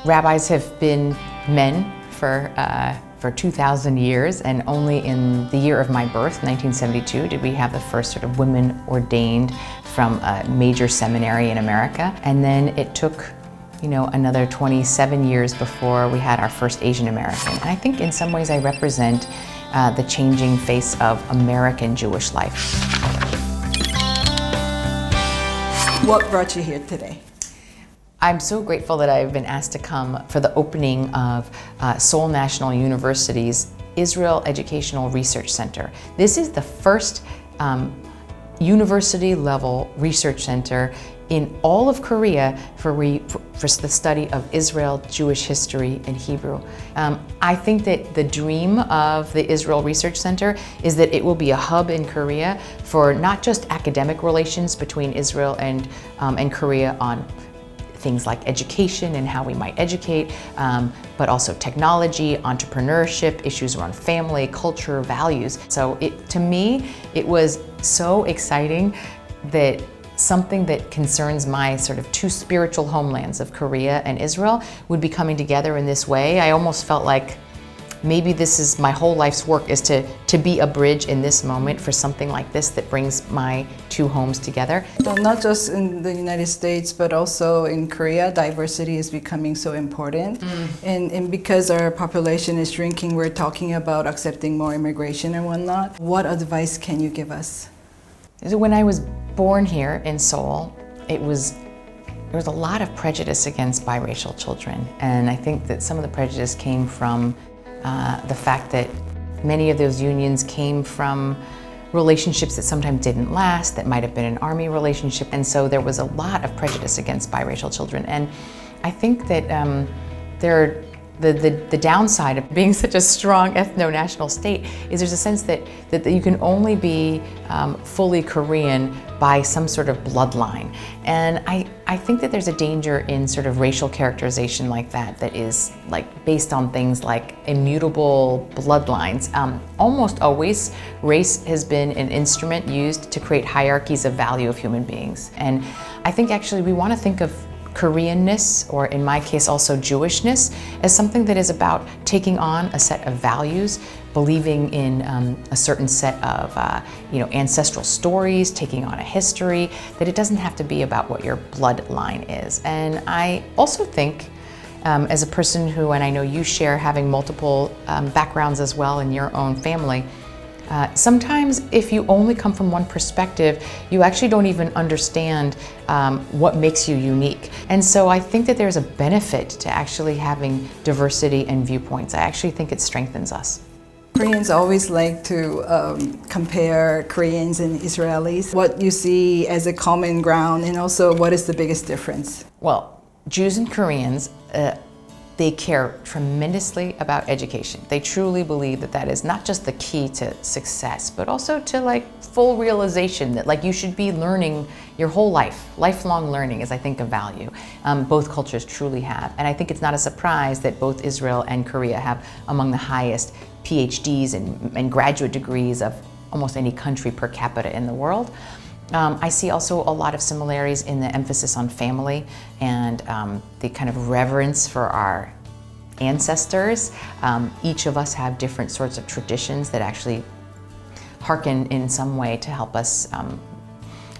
Rabbis have been men for 2,000 years, and only in the year of my birth, 1972, did we have the first sort of women ordained from a major seminary in America. And then it took, another 27 years before we had our first Asian American. And I think in some ways I represent the changing face of American Jewish life. What brought you here today? I'm so grateful that I've been asked to come for the opening of Seoul National University's Israel Educational Research Center. This is the first university-level research center in all of Korea for the study of Israel, Jewish history, and Hebrew. I think that the dream of the Israel Research Center is that it will be a hub in Korea for not just academic relations between Israel and Korea on things like education and how we might educate, but also technology, entrepreneurship, issues around family, culture, values. So to me, it was so exciting that something that concerns my sort of two spiritual homelands of Korea and Israel would be coming together in this way. I almost felt like maybe this is my whole life's work, is to be a bridge in this moment for something like this that brings my two homes together. So not just in the United States, but also in Korea, diversity is becoming so important. And because our population is shrinking, we're talking about accepting more immigration and whatnot. What advice can you give us? So when I was born here in Seoul, there was a lot of prejudice against biracial children. And I think that some of the prejudice came from the fact that many of those unions came from relationships that sometimes didn't last, that might have been an army relationship, and so there was a lot of prejudice against biracial children. And I think that the downside of being such a strong ethno-national state is there's a sense that you can only be fully Korean by some sort of bloodline. And I think that there's a danger in sort of racial characterization like that is like based on things like immutable bloodlines. Almost always, race has been an instrument used to create hierarchies of value of human beings. And I think actually we want to think of Koreanness, or in my case also Jewishness, as something that is about taking on a set of values, believing in a certain set of ancestral stories, taking on a history, that it doesn't have to be about what your bloodline is. And I also think, as a person who, and I know you share having multiple backgrounds as well in your own family, sometimes if you only come from one perspective, you actually don't even understand what makes you unique. And so I think that there's a benefit to actually having diversity and viewpoints. I actually think it strengthens us. Koreans always like to compare Koreans and Israelis. What you see as a common ground, and also what is the biggest difference? Well, Jews and Koreans, they care tremendously about education. They truly believe that is not just the key to success, but also to full realization that you should be learning your whole life. Lifelong learning is, I think, a value. Both cultures truly have. And I think it's not a surprise that both Israel and Korea have among the highest PhDs and graduate degrees of almost any country per capita in the world. I see also a lot of similarities in the emphasis on family and the kind of reverence for our ancestors. Each of us have different sorts of traditions that actually hearken in some way to help us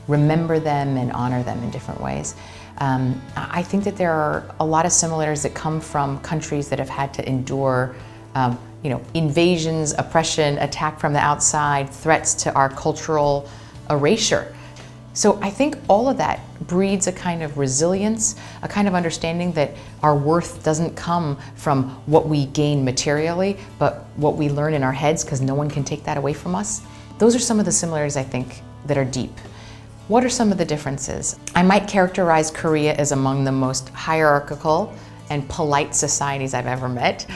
remember them and honor them in different ways. I think that there are a lot of similarities that come from countries that have had to endure invasions, oppression, attack from the outside, threats to our cultural erasure. So I think all of that breeds a kind of resilience, a kind of understanding that our worth doesn't come from what we gain materially, but what we learn in our heads, because no one can take that away from us. Those are some of the similarities, I think, that are deep. What are some of the differences? I might characterize Korea as among the most hierarchical and polite societies I've ever met,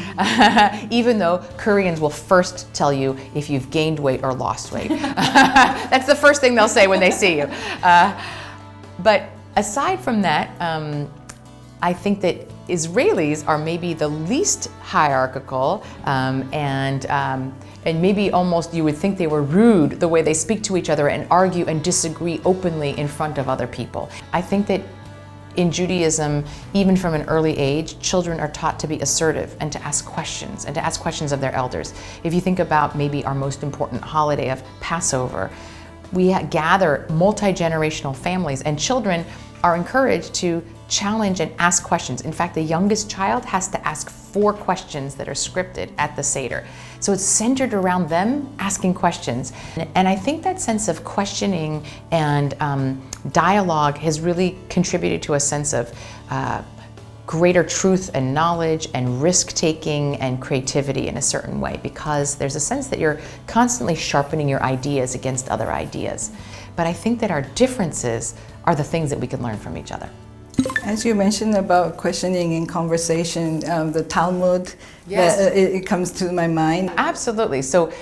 even though Koreans will first tell you if you've gained weight or lost weight. That's the first thing they'll say when they see you. But aside from that, I think that Israelis are maybe the least hierarchical and maybe almost you would think they were rude the way they speak to each other and argue and disagree openly in front of other people. I think that in Judaism, even from an early age, children are taught to be assertive and to ask questions of their elders. If you think about maybe our most important holiday of Passover, we gather multi-generational families, and children are encouraged to challenge and ask questions. In fact, the youngest child has to ask 4 questions that are scripted at the Seder. So it's centered around them asking questions. And I think that sense of questioning and dialogue has really contributed to a sense of greater truth and knowledge and risk-taking and creativity in a certain way, because there's a sense that you're constantly sharpening your ideas against other ideas. But I think that our differences are the things that we can learn from each other. As you mentioned about questioning in conversation, the Talmud, Yes. It comes to my mind. Absolutely. So,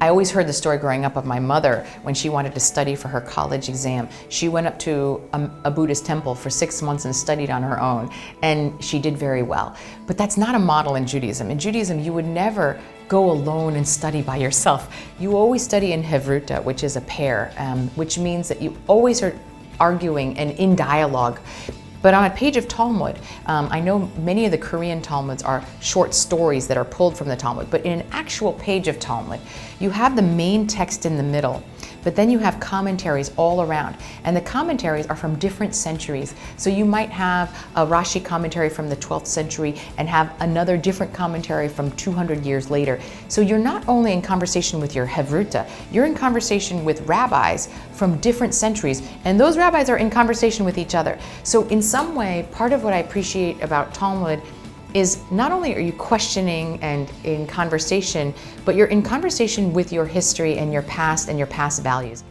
I always heard the story growing up of my mother when she wanted to study for her college exam. She went up to a Buddhist temple for 6 months and studied on her own, and she did very well. But that's not a model in Judaism. In Judaism, you would never go alone and study by yourself. You always study in Hevruta, which is a pair, which means that you always are arguing and in dialogue. But on a page of Talmud, I know many of the Korean Talmuds are short stories that are pulled from the Talmud, but in an actual page of Talmud, you have the main text in the middle, but then you have commentaries all around. And the commentaries are from different centuries. So you might have a Rashi commentary from the 12th century and have another different commentary from 200 years later. So you're not only in conversation with your Hevruta, you're in conversation with rabbis from different centuries, and those rabbis are in conversation with each other. So in some way, part of what I appreciate about Talmud is not only are you questioning and in conversation, but you're in conversation with your history and your past values.